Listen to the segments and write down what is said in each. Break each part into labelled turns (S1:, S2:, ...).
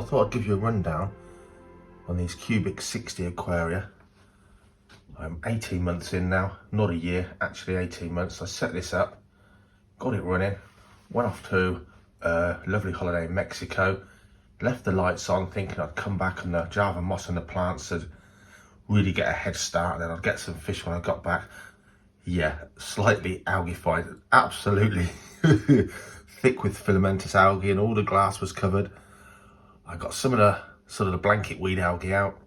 S1: thought I'd give you a rundown on these CUBIQ 60 aquaria. I'm 18 months in now, not a year, actually 18 months. I set this up, got it running, went off to a lovely holiday in Mexico, left the lights on thinking I'd come back and the Java moss and the plants would really get a head start and then I'd get some fish when I got back. Yeah, slightly algaeified, absolutely thick with filamentous algae, and all the glass was covered. I got some of the sort of the blanket weed algae out,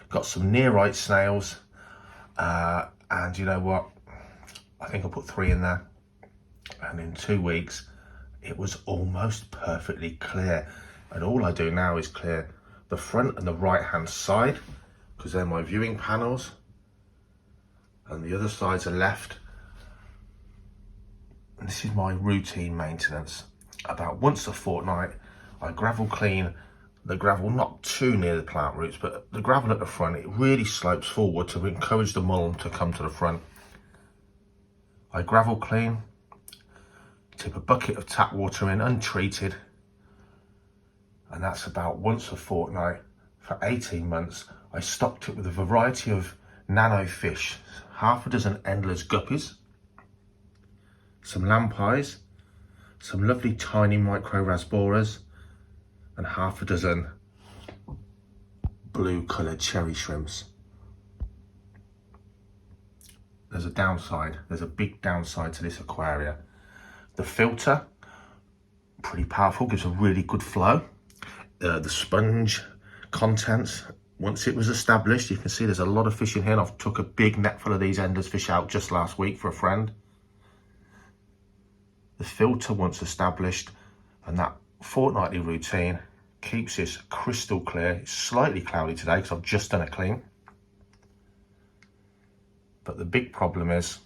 S1: got some nearite snails, and you know what, I think I put 3 in there, and in 2 weeks it was almost perfectly clear. And all I do now is clear the front and the right hand side because they're my viewing panels, and the other sides are left. And this is my routine maintenance. About once a fortnight I gravel clean the gravel, not too near the plant roots, but the gravel at the front. It really slopes forward to encourage the mulm to come to the front. I gravel clean, tip a bucket of tap water in untreated, and that's about once a fortnight for 18 months. I stocked it with a variety of nano fish, half a dozen ENDLER'S guppies, some lampreys, some lovely tiny micro rasboras, and half a dozen blue coloured cherry shrimps. There's a downside, there's a big downside to this aquaria. The filter, pretty powerful, gives a really good flow. The sponge contents, once it was established, you can see there's a lot of fish in here, and I've took a big net full of these ENDLER'S fish out just last week for a friend. The filter, once established, and that fortnightly routine keeps this crystal clear. It's slightly cloudy today because I've just done it clean. But the big problem is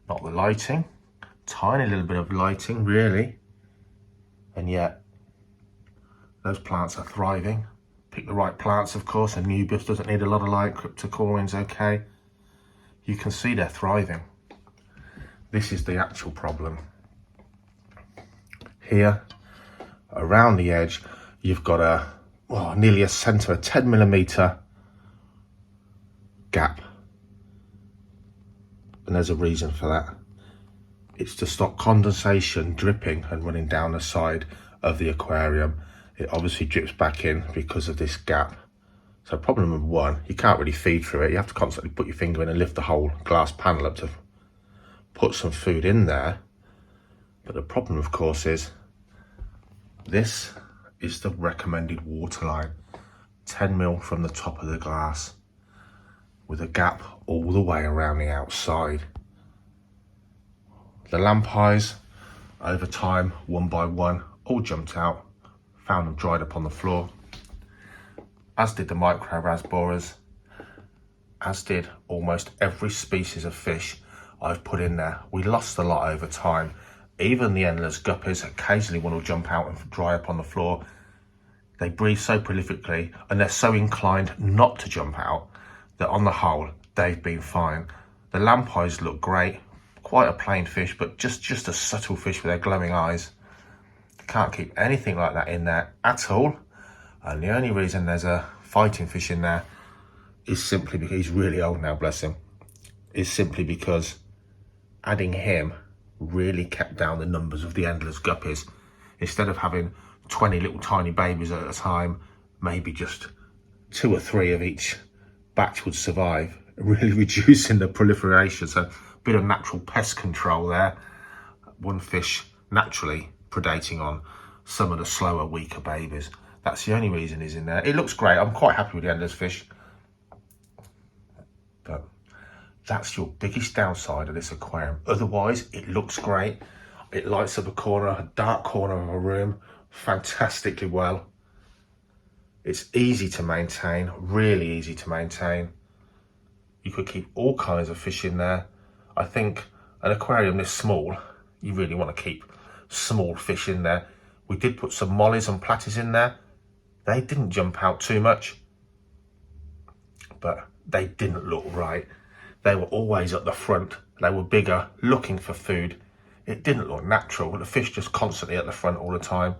S1: not the lighting, tiny little bit of lighting really, and yet those plants are thriving. Pick the right plants, of course. Anubis doesn't need a lot of light, cryptocorin's okay. You can see they're thriving. This is the actual problem. Here, around the edge, you've got a nearly a 10mm gap. And there's a reason for that. It's to stop condensation dripping and running down the side of the aquarium. It obviously drips back in because of this gap. So problem number 1, you can't really feed through it. You have to constantly put your finger in and lift the whole glass panel up to put some food in there. But the problem, of course, is this is the recommended water line, 10mm from the top of the glass, with a gap all the way around the outside. The lampreys, over time, one by one, all jumped out, found them dried up on the floor, as did the micro rasboras, as did almost every species of fish I've put in there. We lost a lot over time. Even the ENDLER'S guppies, occasionally one will jump out and dry up on the floor. They breathe so prolifically and they're so inclined not to jump out that on the whole, they've been fine. The lampreys look great, quite a plain fish, but just a subtle fish with their glowing eyes. Can't keep anything like that in there at all. And the only reason there's a fighting fish in there is simply because he's really old now, bless him, is simply because adding him really kept down the numbers of the ENDLER'S guppies. Instead of having 20 little tiny babies at a time, maybe just 2 or 3 of each batch would survive, really reducing the proliferation. So a bit of natural pest control there. One fish naturally predating on some of the slower, weaker babies. That's the only reason he's in there. It looks great. I'm quite happy with the ENDLER'S fish. But that's your biggest downside of this aquarium. Otherwise, it looks great. It lights up a dark corner of a room fantastically well. It's easy to maintain, really easy to maintain. You could keep all kinds of fish in there. I think an aquarium this small, you really want to keep small fish in there. We did put some mollies and platies in there. They didn't jump out too much, but they didn't look right. They were always at the front. They were bigger, looking for food. It didn't look natural. The fish just constantly at the front all the time.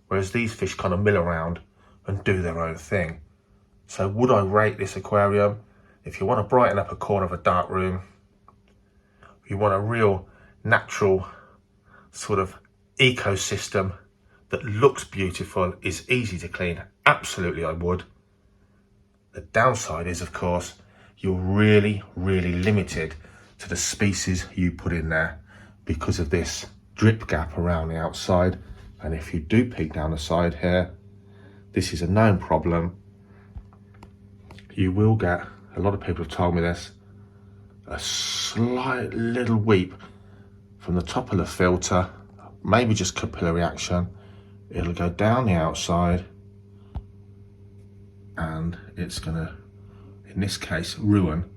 S1: Whereas these fish kind of mill around and do their own thing. So would I rate this aquarium? If you want to brighten up a corner of a dark room, you want a real natural sort of ecosystem that looks beautiful, is easy to clean, absolutely I would. The downside is, of course, you're really, really limited to the species you put in there because of this drip gap around the outside. And if you do peek down the side here, this is a known problem. You will get, a lot of people have told me this, a slight little weep from the top of the filter, maybe just capillary action. It'll go down the outside and it's gonna, in this case, ruin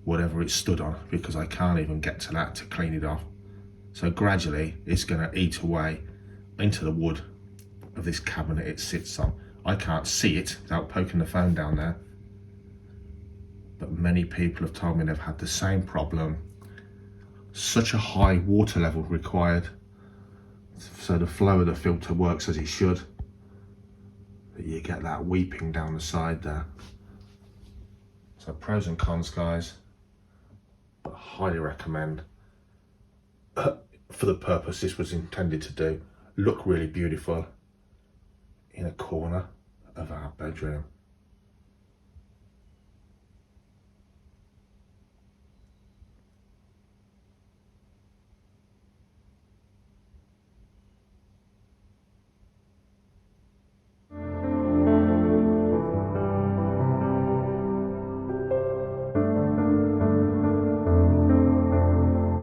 S1: whatever it stood on, because I can't even get to that to clean it off. So gradually it's gonna eat away into the wood of this cabinet it sits on. I can't see it without poking the phone down there, but many people have told me they've had the same problem. Such a high water level required, so the flow of the filter works as it should, that you get that weeping down the side there. So pros and cons, guys, but highly recommend for the purpose this was intended to do. Look really beautiful in a corner of our bedroom.